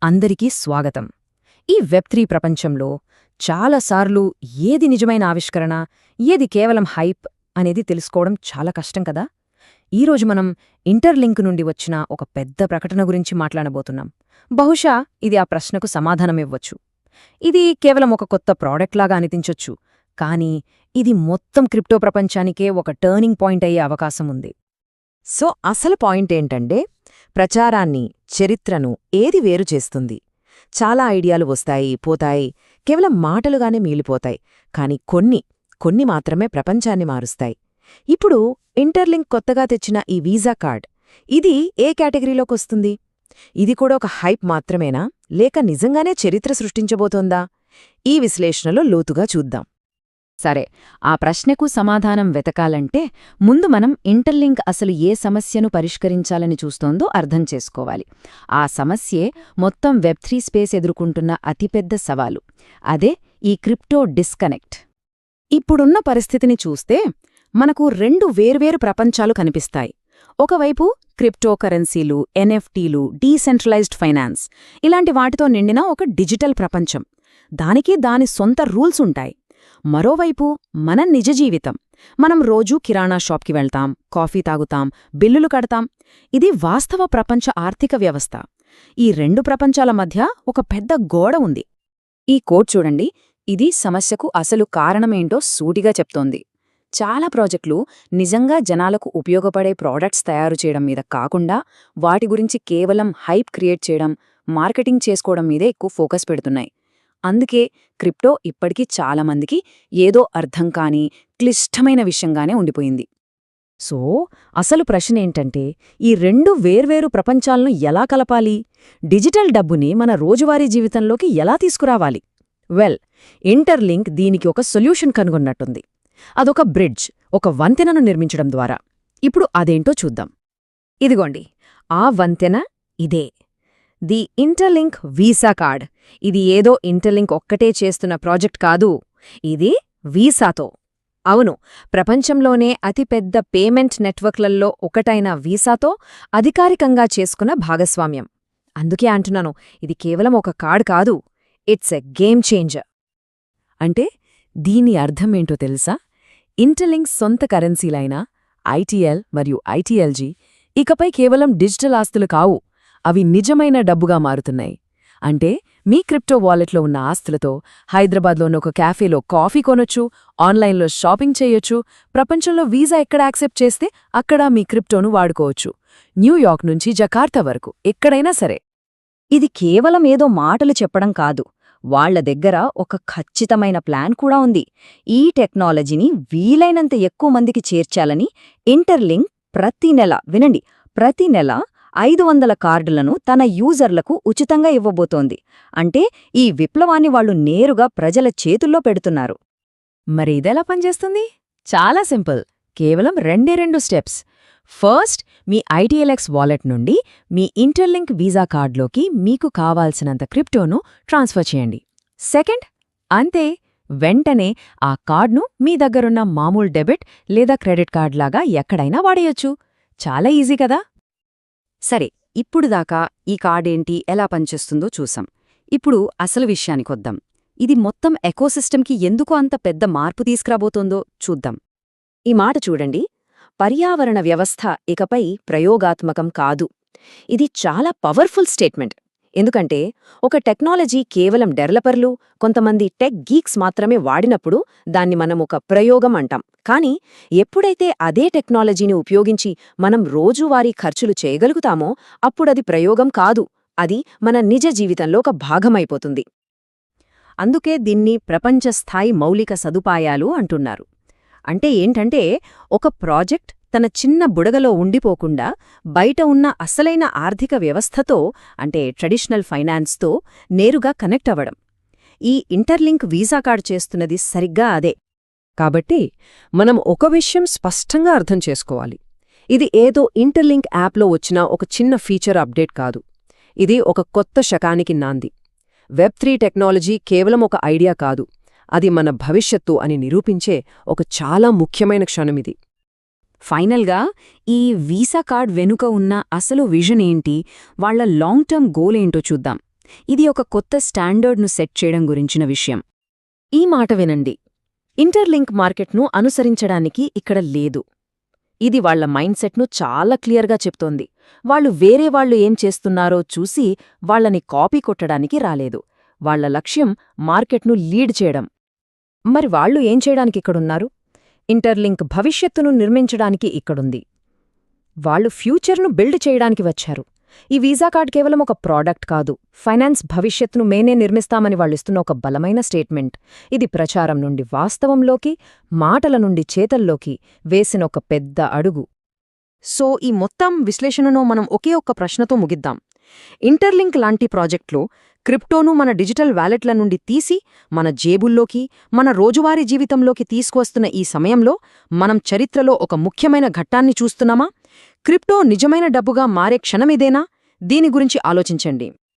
అందరికీ స్వాగతం. ఈ వెబ్3 ప్రపంచంలో చాలాసార్లు ఏది నిజమైన ఆవిష్కరణ, ఏది కేవలం హైప్ అనేది తెలుసుకోవడం చాలా కష్టం కదా. ఈరోజు మనం ఇంటర్లింక్ నుండి వచ్చిన ఒక పెద్ద ప్రకటన గురించి మాట్లాడబోతున్నాం. బహుశా ఇది ఆ ప్రశ్నకు సమాధానమివ్వచ్చు. ఇది కేవలం ఒక కొత్త ప్రాడక్ట్ లాగా అనిపించొచ్చు, కానీ ఇది మొత్తం క్రిప్టో ప్రపంచానికే ఒక టర్నింగ్ పాయింట్ అయ్యే అవకాశం ఉంది. సో అసలు పాయింట్ ఏంటంటే, ప్రచారాన్ని, చరిత్రను ఏది వేరు చేస్తుంది? చాలా ఐడియాలు వస్తాయి, పోతాయి, కేవలం మాటలుగానే మిగిలిపోతాయి. కాని కొన్ని మాత్రమే ప్రపంచాన్ని మారుస్తాయి. ఇప్పుడు ఇంటర్లింక్ కొత్తగా తెచ్చిన ఈ వీసా కార్డ్, ఇది ఏ కేటగిరీలోకొస్తుంది? ఇది కూడా ఒక హైప్ మాత్రమేనా, లేక నిజంగానే చరిత్ర సృష్టించబోతోందా? ఈ విశ్లేషణలో లోతుగా చూద్దాం. సరే, ఆ ప్రశ్నకు సమాధానం వెతకాలంటే ముందు మనం ఇంటర్లింక్ అసలు ఏ సమస్యను పరిష్కరించాలని చూస్తోందో అర్థం చేసుకోవాలి. ఆ సమస్యే మొత్తం వెబ్3 స్పేస్ ఎదుర్కొంటున్న అతిపెద్ద సవాలు. అదే ఈ క్రిప్టో డిస్కనెక్ట్. ఇప్పుడున్న పరిస్థితిని చూస్తే మనకు రెండు వేర్వేరు ప్రపంచాలు కనిపిస్తాయి. ఒకవైపు క్రిప్టో కరెన్సీలు, ఎన్ఎఫ్టీలు, డీసెంట్రలైజ్డ్ ఫైనాన్స్, ఇలాంటి వాటితో నిండిన ఒక డిజిటల్ ప్రపంచం. దానికి దాని సొంత రూల్స్ ఉంటాయి. మరోవైపు మన నిజ జీవితం. మనం రోజూ కిరాణా షాప్కి వెళ్తాం, కాఫీ తాగుతాం, బిల్లులు కడతాం. ఇది వాస్తవ ప్రపంచ ఆర్థిక వ్యవస్థ. ఈ రెండు ప్రపంచాల మధ్య ఒక పెద్ద గోడ ఉంది. ఈ కోడ్ చూడండి, ఇది సమస్యకు అసలు కారణమేంటో సూటిగా చెప్తోంది. చాలా ప్రాజెక్టులు నిజంగా జనాలకు ఉపయోగపడే ప్రోడక్ట్స్ తయారు చేయడం మీద కాకుండా, వాటి గురించి కేవలం హైప్ క్రియేట్ చేయడం, మార్కెటింగ్ చేసుకోవడం మీదే ఎక్కువ ఫోకస్ పెడుతున్నాయి. అందుకే క్రిప్టో ఇప్పటికీ చాలామందికి ఏదో అర్థం కాని, క్లిష్టమైన విషయంగానే ఉండిపోయింది. సో అసలు ప్రశ్నేంటంటే, ఈ రెండు వేర్వేరు ప్రపంచాలను ఎలా కలపాలి? డిజిటల్ డబ్బుని మన రోజువారీ జీవితంలోకి ఎలా తీసుకురావాలి? ఇంటర్లింక్ దీనికి ఒక సొల్యూషన్ కనుగొన్నట్టుంది. అదొక బ్రిడ్జ్, ఒక వంతెనను నిర్మించడం ద్వారా. ఇప్పుడు అదేంటో చూద్దాం. ఇదిగోండి, ఆ వంతెన ఇదే, ది ఇంటర్లింక్ వీసా కార్డ్. ఇది ఏదో ఇంటర్లింక్ ఒక్కటే చేస్తున్న ప్రాజెక్ట్ కాదు, ఇది వీసాతో, అవును, ప్రపంచంలోనే అతిపెద్ద పేమెంట్ నెట్వర్క్లల్లో ఒకటైన వీసాతో అధికారికంగా చేసుకున్న భాగస్వామ్యం. అందుకే అంటున్నాను, ఇది కేవలం ఒక కార్డ్ కాదు, ఇట్స్ ఎ గేమ్ చేంజర్. అంటే దీని అర్థమేంటో తెలుసా? ఇంటర్లింక్ సొంత కరెన్సీలైన ఐటీఎల్ మరియు ఐటీఎల్జీ ఇకపై కేవలం డిజిటల్ ఆస్తులు కావు, అవి నిజమైన డబ్బుగా మారుతున్నాయి. అంటే మీ క్రిప్టో వాలెట్లో ఉన్న ఆస్తులతో హైదరాబాద్లోని ఒక క్యాఫేలో కాఫీ కొనొచ్చు, ఆన్లైన్లో షాపింగ్ చేయొచ్చు, ప్రపంచంలో వీసా ఎక్కడ యాక్సెప్ట్ చేస్తే అక్కడ మీ క్రిప్టోను వాడుకోవచ్చు. న్యూయార్క్ నుంచి జకార్తా వరకు ఎక్కడైనా సరే. ఇది కేవలం ఏదో మాటలు చెప్పడం కాదు, వాళ్ల దగ్గర ఒక ఖచ్చితమైన ప్లాన్ కూడా ఉంది. ఈ టెక్నాలజీని వీలైనంత ఎక్కువ మందికి చేర్చాలని ఇంటర్లింక్ ప్రతి నెల 500 కార్డులను తన యూజర్లకు ఉచితంగా ఇవ్వబోతోంది. అంటే ఈ విప్లవాన్ని వాళ్లు నేరుగా ప్రజల చేతుల్లో పెడుతున్నారు. మరి ఇదెలా పనిచేస్తుంది? చాలా సింపుల్, కేవలం 2 స్టెప్స్. ఫస్ట్, మీ ఐటీఎల్ఎక్స్ వాలెట్ నుండి మీ ఇంటర్లింక్ వీసా కార్డులోకి మీకు కావాల్సినంత క్రిప్టోను ట్రాన్స్ఫర్ చేయండి. సెకండ్, అంతే, వెంటనే ఆ కార్డ్ను మీ దగ్గరున్న మామూలు డెబిట్ లేదా క్రెడిట్ కార్డ్ లాగా ఎక్కడైనా వాడేయొచ్చు. చాలా ఈజీ కదా. సరే, ఇప్పుడు దాకా ఈ కార్డేంటి, ఎలా పనిచేస్తుందో చూసాం. ఇప్పుడు అసలు విషయానికొద్దాం. ఇది మొత్తం ఎకోసిస్టమ్కి ఎందుకు అంత పెద్ద మార్పు తీసుకురాబోతోందో చూద్దాం. ఈ మాట చూడండి, పర్యావరణ వ్యవస్థ ఇకపై ప్రయోగాత్మకం కాదు. ఇది చాలా పవర్ఫుల్ స్టేట్మెంట్. ఎందుకంటే ఒక టెక్నాలజీ కేవలం డెవలపర్లు, కొంతమంది టెక్ గీక్స్ మాత్రమే వాడినప్పుడు దాన్ని మనం ఒక ప్రయోగం అంటాం. కానీ ఎప్పుడైతే అదే టెక్నాలజీని ఉపయోగించి మనం రోజువారీ ఖర్చులు చేయగలుగుతామో అప్పుడది ప్రయోగం కాదు, అది మన నిజ జీవితంలో ఒక భాగమైపోతుంది. అందుకే దీన్ని ప్రపంచస్థాయి మౌలిక సదుపాయాలు అంటున్నారు. అంటే ఏంటంటే, ఒక ప్రాజెక్ట్ తన చిన్న బుడగలో ఉండిపోకుండా బయట ఉన్న అసలైన ఆర్థిక వ్యవస్థతో, అంటే ట్రెడిషనల్ ఫైనాన్స్తో నేరుగా కనెక్ట్ అవ్వడం. ఈ ఇంటర్లింక్ వీసా కార్డ్ చేస్తున్నది సరిగ్గా అదే. కాబట్టి మనం ఒక విషయం స్పష్టంగా అర్థం చేసుకోవాలి. ఇది ఏదో ఇంటర్లింక్ యాప్లో వచ్చిన ఒక చిన్న ఫీచర్ అప్డేట్ కాదు. ఇది ఒక కొత్త శకానికి నాంది. వెబ్3 టెక్నాలజీ కేవలం ఒక ఐడియా కాదు, అది మన భవిష్యత్తు అని నిరూపించే ఒక చాలా ముఖ్యమైన క్షణమిది. ఫైనల్గా ఈ వీసా కార్డ్ వెనుక ఉన్న అసలు విజన్ ఏంటి, వాళ్ల లాంగ్ టర్మ్ గోల్ ఏంటో చూద్దాం. ఇది ఒక కొత్త స్టాండర్డ్ను సెట్ చేయడం గురించిన విషయం. ఈ మాట వినండి. ఇంటర్లింక్ మార్కెట్ను అనుసరించడానికి ఇక్కడ లేదు. ఇది వాళ్ల మైండ్సెట్ను చాలా క్లియర్గా చెప్తోంది. వాళ్ళు వేరే వాళ్ళు ఏం చేస్తున్నారో చూసి వాళ్లని కాపీ కొట్టడానికి రాలేదు. వాళ్ల లక్ష్యం మార్కెట్ను లీడ్ చేయడం. మరి వాళ్ళు ఏం చేయడానికి ఇక్కడున్నారు? ఇంటర్లింక్ భవిష్యత్తును నిర్మించడానికి ఇక్కడుంది. వాళ్ళు ఫ్యూచర్ను బిల్డ్ చేయడానికి వచ్చారు. ఈ వీసా కార్డ్ కేవలం ఒక ప్రోడక్ట్ కాదు, ఫైనాన్స్ భవిష్యత్తును మేనే నిర్మిస్తామని వాళ్ళిస్తున్న ఒక బలమైన స్టేట్మెంట్. ఇది ప్రచారం నుండి వాస్తవంలోకి, మాటల నుండి చేతల్లోకి వేసిన ఒక పెద్ద అడుగు. సో ఈ మొత్తం విశ్లేషణను మనం ఒకే ఒక్క ప్రశ్నతో ముగిద్దాం. ఇంటర్లింక్ లాంటి ప్రాజెక్ట్లో క్రిప్టోను మన డిజిటల్ వ్యాలెట్ల నుండి తీసి మన జేబుల్లోకి, మన రోజువారీ జీవితంలోకి తీసుకువస్తున్న ఈ సమయంలో మనం చరిత్రలో ఒక ముఖ్యమైన ఘట్టాన్ని చూస్తున్నామా? క్రిప్టో నిజమైన డబ్బుగా మారే క్షణమిదేనా? దీని గురించి ఆలోచించండి.